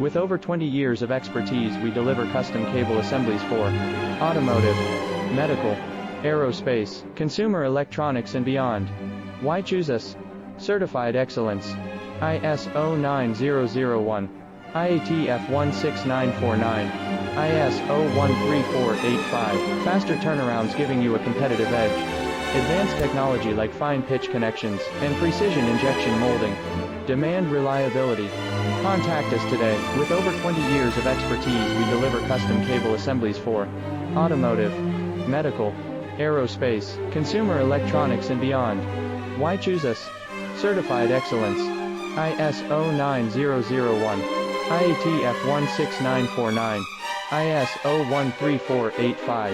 With over 20 years of expertise, we deliver custom cable assemblies for automotive, medical, aerospace, consumer electronics and beyond. Why choose us? Certified excellence. ISO 9001, IATF 16949, ISO 13485. Faster turnarounds giving you a competitive edge. Advanced technology like fine pitch connections and precision injection molding. Demand reliability. Contact us today. With over 20 years of expertise, we deliver custom cable assemblies for automotive, medical, aerospace, consumer electronics and beyond. Why choose us? Certified excellence. ISO 9001, IATF 16949, ISO 13485.